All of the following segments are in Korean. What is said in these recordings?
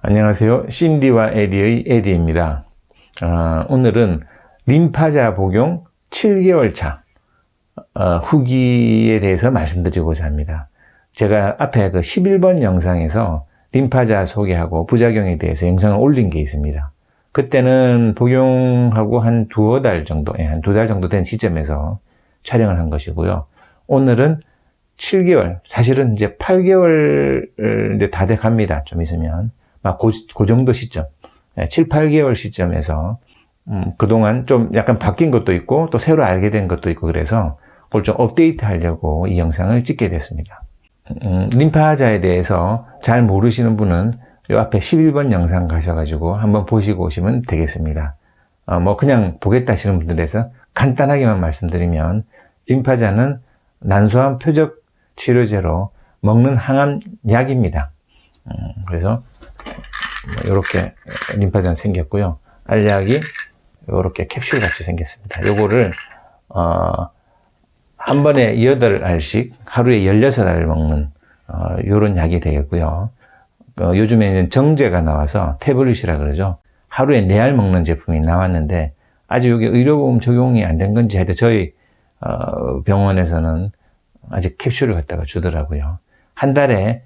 안녕하세요. 신디와 에디의 에디입니다. 오늘은 림파자 복용 7개월 차 후기에 대해서 말씀드리고자 합니다. 제가 앞에 그 11번 영상에서 림파자 소개하고 부작용에 대해서 영상을 올린 게 있습니다. 그때는 복용하고 한 두어 달 정도, 한 2달 정도 된 시점에서 촬영을 한 것이고요. 오늘은 7개월, 사실은 이제 8개월 이제 다 돼 갑니다. 좀 있으면. 그 정도 시점, 7, 8개월 시점에서 그동안 좀 약간 바뀐 것도 있고 또 새로 알게 된 것도 있고 그래서 그걸 좀 업데이트 하려고 이 영상을 찍게 됐습니다. 림파자에 대해서 잘 모르시는 분은 이 앞에 11번 영상 가셔가지고 한번 보시고 오시면 되겠습니다. 그냥 보겠다 하시는 분들에서 간단하게만 말씀드리면 림파자는 난소암 표적 치료제로 먹는 항암 약입니다. 그래서 이렇게 림파자는 생겼고요. 알약이 이렇게 캡슐 같이 생겼습니다. 요거를 한 번에 8알씩 하루에 16알 먹는 요런 약이 되겠고요. 요즘에는 정제가 나와서 태블릿이라 그러죠. 하루에 4알 먹는 제품이 나왔는데 아직 여기 의료보험 적용이 안 된 건지 하여튼 저희 병원에서는 아직 캡슐을 갖다가 주더라고요. 한 달에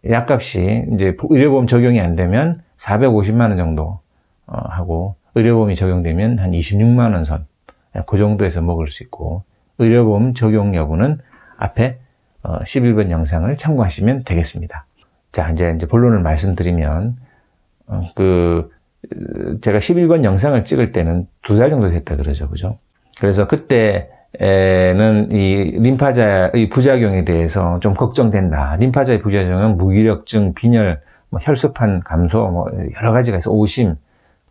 약값이 이제 의료보험 적용이 안 되면 450만 원 정도 하고 의료보험이 적용되면 한 26만 원 선, 그 정도에서 먹을 수 있고 의료보험 적용 여부는 앞에 11번 영상을 참고하시면 되겠습니다. 자, 이제 본론을 말씀드리면 제가 11번 영상을 찍을 때는 2달 정도 됐다 그러죠, 그죠? 그래서 그때는 이 림파자의 부작용에 대해서 좀 걱정된다. 림파자의 부작용은 무기력증, 빈혈, 혈소판 감소, 여러 가지가 있어. 오심,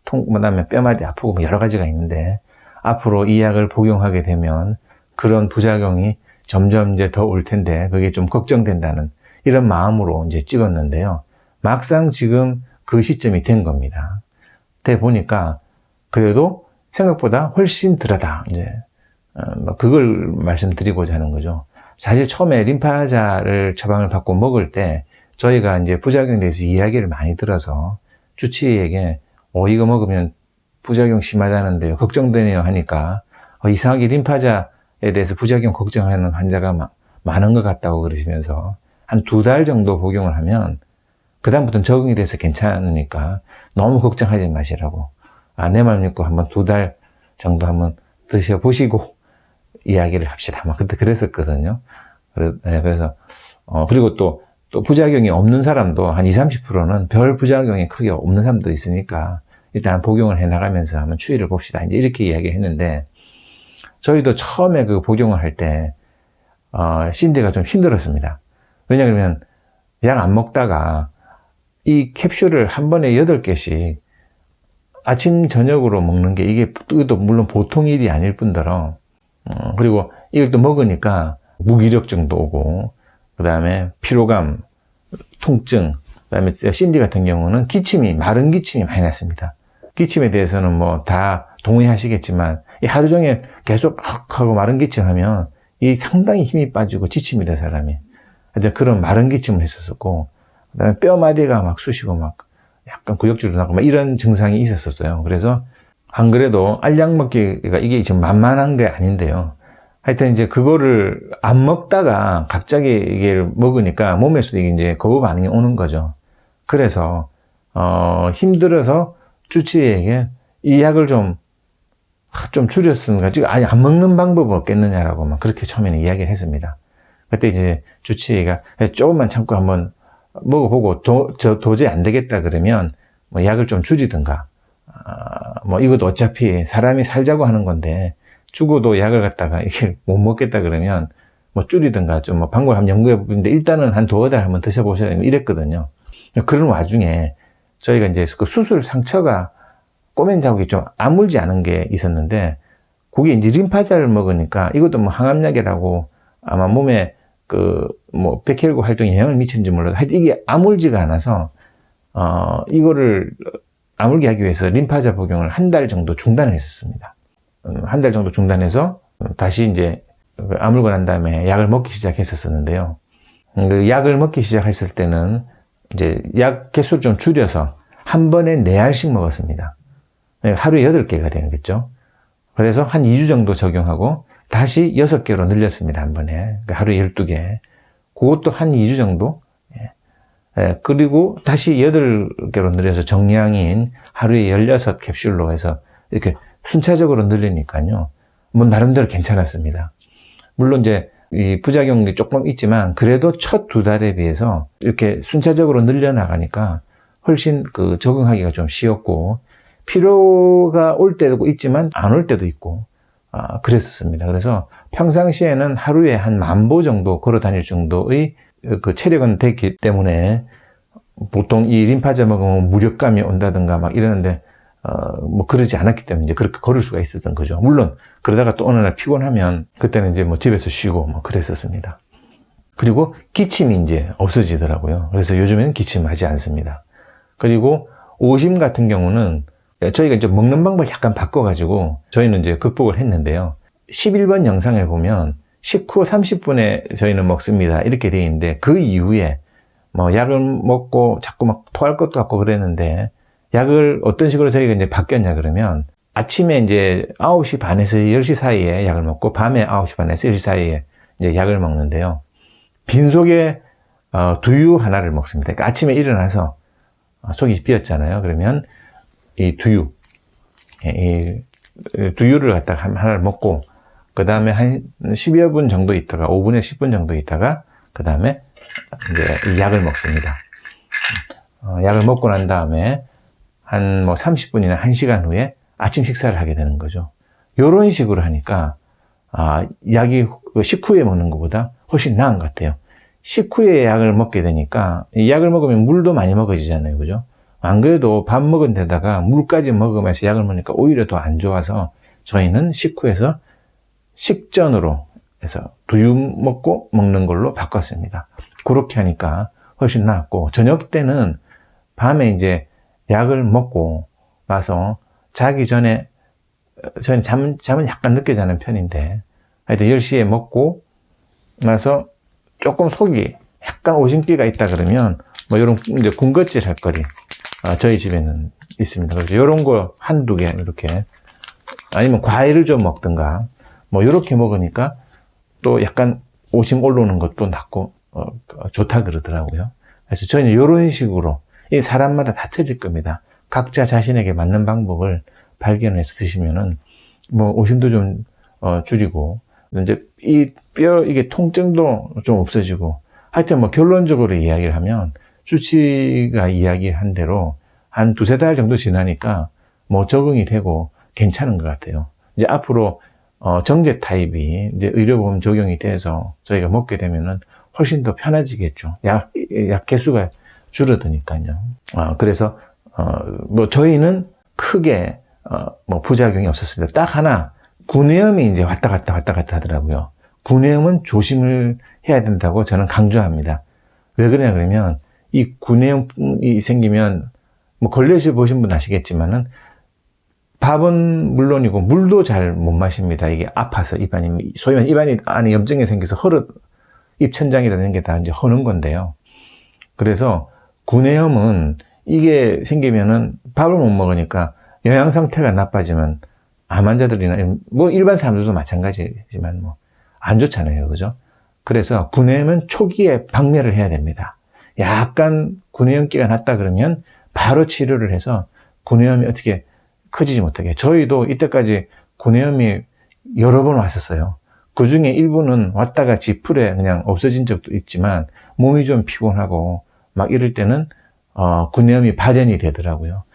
그다음에 뼈마디 아프고 여러 가지가 있는데 앞으로 이 약을 복용하게 되면 그런 부작용이 점점 이제 더 올 텐데 그게 좀 걱정된다는 이런 마음으로 이제 찍었는데요. 막상 지금 그 시점이 된 겁니다. 돼 보니까 그래도 생각보다 훨씬 덜하다. 이제 그걸 말씀드리고자 하는 거죠. 사실 처음에 림파자를 처방을 받고 먹을 때 저희가 이제 부작용에 대해서 이야기를 많이 들어서 주치의에게 이거 먹으면 부작용 심하다는데요. 걱정되네요 하니까 이상하게 림파자에 대해서 부작용 걱정하는 환자가 많은 것 같다고 그러시면서 한 2달 정도 복용을 하면 그다음부터는 적응이 돼서 괜찮으니까 너무 걱정하지 마시라고. 내 말 믿고 한번 2달 정도 한번 드셔보시고 이야기를 합시다. 그때 그랬었거든요. 그래서, 그리고 또 부작용이 없는 사람도 한 20, 30%는 별 부작용이 크게 없는 사람도 있으니까 일단 복용을 해 나가면서 한번 추이를 봅시다. 이제 이렇게 이야기했는데 저희도 처음에 그 복용을 할 때, 신디가 좀 힘들었습니다. 왜냐하면 약 안 먹다가 이 캡슐을 한 번에 8개씩 아침, 저녁으로 먹는 게 이것도 물론 보통 일이 아닐 뿐더러 그리고 이걸 또 먹으니까 무기력증도 오고 그 다음에 피로감, 통증, 그 다음에 신디 같은 경우는 마른 기침이 많이 났습니다. 기침에 대해서는 다 동의하시겠지만 하루 종일 계속 하고 마른 기침하면 상당히 힘이 빠지고 지칩니다, 사람이. 그런 마른 기침을 했었고 그 다음에 뼈마디가 막 쑤시고 약간 구역질도 나고 이런 증상이 있었어요. 그래서 안 그래도 알약 먹기가 이게 지금 만만한 게 아닌데요. 하여튼 이제 그거를 안 먹다가 갑자기 이게 먹으니까 몸에서도 이제 거부 반응이 오는 거죠. 그래서 힘들어서 주치의에게 이 약을 좀 줄였으면 가지고 아니 안 먹는 방법은 없겠느냐라고 그렇게 처음에는 이야기를 했습니다. 그때 이제 주치의가 조금만 참고 한번 먹어보고 도저히 안 되겠다 그러면 약을 좀 줄이든가 이것도 어차피 사람이 살자고 하는 건데 죽어도 약을 갖다가 이렇게 못 먹겠다 그러면 줄이든가 좀 방법을 한번 연구해 보는데 일단은 한 2달 한번 드셔보셔야 이랬거든요. 그런 와중에 저희가 이제 그 수술 상처가 꼬맨 자국이 좀 아물지 않은 게 있었는데 그게 이제 림파자를 먹으니까 이것도 항암약이라고 아마 몸에 백혈구 활동에 영향을 미치는지 몰라도 하여튼 이게 아물지가 않아서 이거를 아물게 하기 위해서 림파자 복용을 한 달 정도 중단을 했었습니다. 한 달 정도 중단해서 다시 이제 아물고 난 다음에 약을 먹기 시작했었는데요. 그 약을 먹기 시작했을 때는 이제 약 개수를 좀 줄여서 한 번에 4알씩 먹었습니다. 하루에 8개가 되겠죠. 그래서 한 2주 정도 적용하고 다시 6개로 늘렸습니다. 한 번에. 그러니까 하루에 12개. 그것도 한 2주 정도. 그리고 다시 8개로 늘려서 정량인 하루에 16캡슐로 해서 이렇게 순차적으로 늘리니까요. 뭐 나름대로 괜찮았습니다. 물론 이제 이 부작용이 조금 있지만 그래도 첫 2달에 비해서 이렇게 순차적으로 늘려나가니까 훨씬 그 적응하기가 좀 쉬웠고 피로가 올 때도 있지만 안 올 때도 있고 그랬었습니다. 그래서 평상시에는 하루에 한 10,000보 정도 걸어 다닐 정도의 그 체력은 됐기 때문에 보통 이 림파제 먹으면 무력감이 온다든가 막 이러는데 뭐 그러지 않았기 때문에 이제 그렇게 걸을 수가 있었던 거죠. 물론 그러다가 또 어느 날 피곤하면 그때는 이제 뭐 집에서 쉬고 뭐 그랬었습니다. 그리고 기침이 이제 없어지더라고요. 그래서 요즘에는 기침하지 않습니다. 그리고 오심 같은 경우는 저희가 이제 먹는 방법을 약간 바꿔가지고 저희는 이제 극복을 했는데요. 11번 영상을 보면 식후 30분에 저희는 먹습니다. 이렇게 되어 있는데 그 이후에 뭐 약을 먹고 자꾸 막 토할 것도 같고 그랬는데 약을 어떤 식으로 저희가 이제 바뀌었냐 그러면 아침에 이제 9시 반에서 10시 사이에 약을 먹고 밤에 9시 반에서 10시 사이에 이제 약을 먹는데요. 빈속에 두유 하나를 먹습니다. 그러니까 아침에 일어나서 속이 비었잖아요. 그러면 이 두유를 갖다가 하나를 먹고 그 다음에 한 10여 분 정도 있다가 5분에서 10분 정도 있다가 그 다음에 이제 이 약을 먹습니다. 약을 먹고 난 다음에 한 뭐 30분이나 1시간 후에 아침 식사를 하게 되는 거죠. 요런 식으로 하니까 약이 식후에 먹는 것보다 훨씬 나은 것 같아요. 식후에 약을 먹게 되니까 이 약을 먹으면 물도 많이 먹어지잖아요. 그죠? 안 그래도 밥 먹은 데다가 물까지 먹으면서 약을 먹으니까 오히려 더 안 좋아서 저희는 식후에서 식전으로 해서 두유 먹고 먹는 걸로 바꿨습니다. 그렇게 하니까 훨씬 나았고 저녁 때는 밤에 이제 약을 먹고 나서 자기 전에 저희는 잠은 약간 늦게 자는 편인데 하여튼 10시에 먹고 나서 조금 속이 약간 오심기가 있다 그러면 뭐 이런 이제 군것질 할 거리 저희 집에는 있습니다. 그래서 이런 거 한두 개 이렇게 아니면 과일을 좀 먹든가 뭐 이렇게 먹으니까 또 약간 오심 올라오는 것도 낫고 좋다 그러더라고요. 그래서 저희는 이런 식으로 이 사람마다 다 틀릴 겁니다. 각자 자신에게 맞는 방법을 발견해서 드시면은 뭐 오심도 좀 줄이고 이제 이 이게 통증도 좀 없어지고 하여튼 뭐 결론적으로 이야기를 하면 주치가 이야기한 대로 한 2-3달 정도 지나니까 뭐 적응이 되고 괜찮은 것 같아요. 이제 앞으로 정제 타입이 이제 의료보험 적용이 돼서 저희가 먹게 되면은 훨씬 더 편해지겠죠. 약 개수가 줄어드니까요. 그래서 뭐 저희는 크게 뭐 부작용이 없었습니다. 딱 하나 구내염이 이제 왔다 갔다 하더라고요. 구내염은 조심을 해야 된다고 저는 강조합니다. 왜 그러냐 그러면 이 구내염이 생기면 뭐 걸레실 보신 분 아시겠지만은 밥은 물론이고 물도 잘 못 마십니다. 이게 아파서 입안이 소위 말해 입안이 안에 염증이 생겨서 입천장이라는 게 다 이제 허는 건데요. 그래서 구내염은 이게 생기면은 밥을 못 먹으니까 영양 상태가 나빠지면 암 환자들이나 뭐 일반 사람들도 마찬가지지만 뭐 안 좋잖아요. 그죠? 그래서 구내염은 초기에 박멸을 해야 됩니다. 약간 구내염기가 났다 그러면 바로 치료를 해서 구내염이 어떻게 커지지 못하게. 저희도 이때까지 구내염이 여러 번 왔었어요. 그 중에 일부는 왔다가 지풀에 그냥 없어진 적도 있지만 몸이 좀 피곤하고 막 이럴 때는 구내염이 발현이 되더라고요.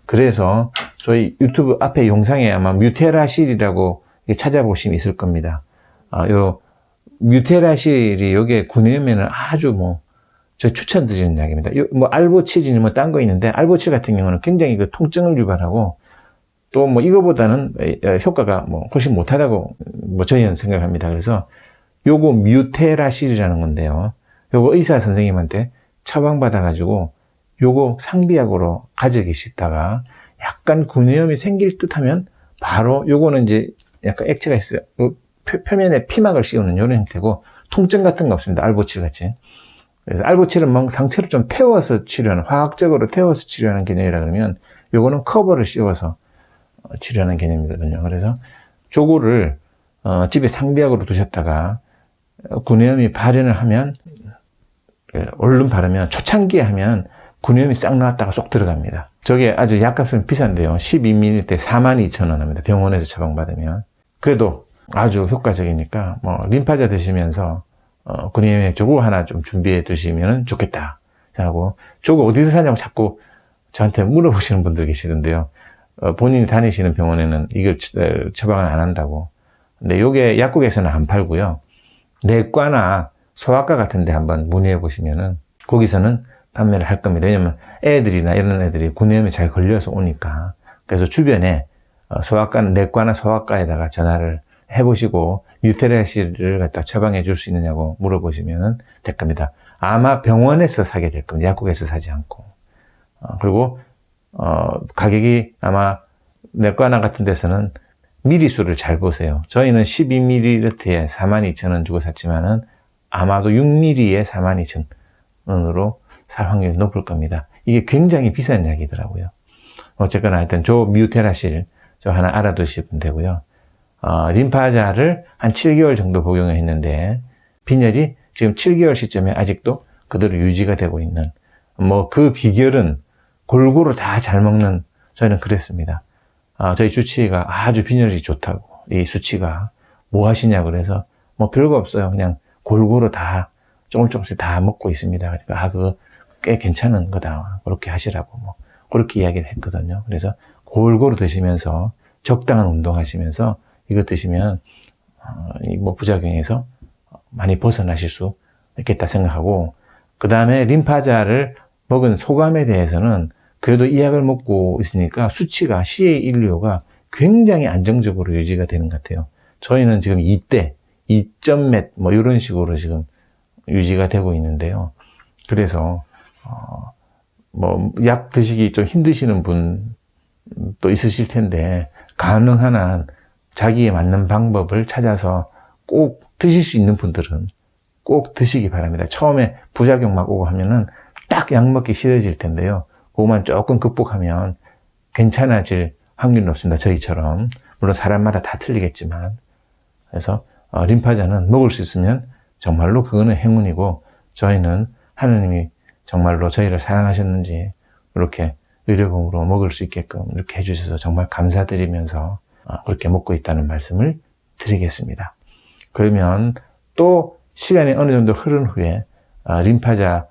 그래서 저희 유튜브 앞에 영상에 아마 뮤테라실이라고 찾아보시면 있을 겁니다. 요 뮤테라실이 여기에 구내염에는 아주 저 추천드리는 약입니다. 뭐 알보칠이니 뭐 딴 거 있는데 알보칠 같은 경우는 굉장히 그 통증을 유발하고 또 뭐 이거보다는 효과가 뭐 훨씬 못하다고 뭐 저희는 생각합니다. 그래서 요거 뮤테라실이라는 건데요. 요거 의사 선생님한테 처방받아가지고 요거 상비약으로 가지고 계시다가 약간 구내염이 생길 듯 하면 바로 요거는 이제 약간 액체가 있어요. 표면에 피막을 씌우는 이런 형태고 통증 같은 거 없습니다. 알보칠 같이. 그래서 알보칠은 뭐 상처를 좀 태워서 치료하는, 화학적으로 태워서 치료하는 개념이라 그러면 요거는 커버를 씌워서 치료하는 개념이거든요. 그래서 조고를 집에 상비약으로 두셨다가 구내염이 발현을 하면, 얼른 바르면 초창기에 하면 구내염이 싹 나왔다가 쏙 들어갑니다. 저게 아주 약값은 비싼데요. 12ml 42,000원 합니다. 병원에서 처방받으면. 그래도 아주 효과적이니까 뭐 림파자 드시면서 구내염에 조고 하나 좀 준비해 두시면 좋겠다 하고, 조고 어디서 사냐고 자꾸 저한테 물어보시는 분들 계시던데요. 본인이 다니시는 병원에는 이걸 처방을 안 한다고. 근데 요게 약국에서는 안 팔고요. 내과나 소아과 같은 데 한번 문의해 보시면은 거기서는 판매를 할 겁니다. 왜냐면 애들이나 이런 애들이 구내염에 잘 걸려서 오니까. 그래서 주변에 소아과는 내과나 소아과에다가 전화를 해보시고 뉴테라실을 갖다 처방해 줄 수 있느냐고 물어보시면 될 겁니다. 아마 병원에서 사게 될 겁니다. 약국에서 사지 않고. 그리고 가격이 아마 내과나 같은 데서는 미리수를 잘 보세요. 저희는 12ml에 42,000원 주고 샀지만은 아마도 6ml에 42,000원으로 살 확률이 높을 겁니다. 이게 굉장히 비싼 약이더라고요. 어쨌거나 하여튼 뮤테라실 저 하나 알아두시면 되고요. 림파자를 한 7개월 정도 복용을 했는데 빈혈이 지금 7개월 시점에 아직도 그대로 유지가 되고 있는, 뭐 그 비결은 골고루 다 잘 먹는, 저희는 그랬습니다. 저희 주치의가 아주 빈혈이 좋다고, 이 수치가 뭐 하시냐 그래서 뭐 별거 없어요. 그냥 골고루 다 조금씩 다 먹고 있습니다. 그러니까 그거 꽤 괜찮은 거다, 그렇게 하시라고 뭐 그렇게 이야기를 했거든요. 그래서 골고루 드시면서 적당한 운동하시면서 이거 드시면 뭐 부작용에서 많이 벗어나실 수 있겠다 생각하고, 그 다음에 림파자를 먹은 소감에 대해서는 그래도 이 약을 먹고 있으니까 수치가 CA125가 굉장히 안정적으로 유지가 되는 것 같아요. 저희는 지금 2대, 2점 몇 뭐 이런 식으로 지금 유지가 되고 있는데요. 그래서 뭐 약 드시기 좀 힘드시는 분도 있으실 텐데 가능한 한 자기에 맞는 방법을 찾아서 꼭 드실 수 있는 분들은 꼭 드시기 바랍니다. 처음에 부작용 막 오고 하면은 딱 약 먹기 싫어질 텐데요. 그것만 조금 극복하면 괜찮아질 확률이 높습니다. 저희처럼. 물론 사람마다 다 틀리겠지만. 그래서 림파자는 먹을 수 있으면 정말로 그거는 행운이고, 저희는 하느님이 정말로 저희를 사랑하셨는지 이렇게 의료봉으로 먹을 수 있게끔 이렇게 해주셔서 정말 감사드리면서 그렇게 먹고 있다는 말씀을 드리겠습니다. 그러면 또 시간이 어느 정도 흐른 후에 림파자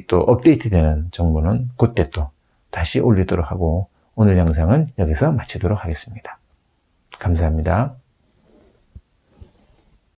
또 업데이트되는 정보는 그때 또 다시 올리도록 하고, 오늘 영상은 여기서 마치도록 하겠습니다. 감사합니다.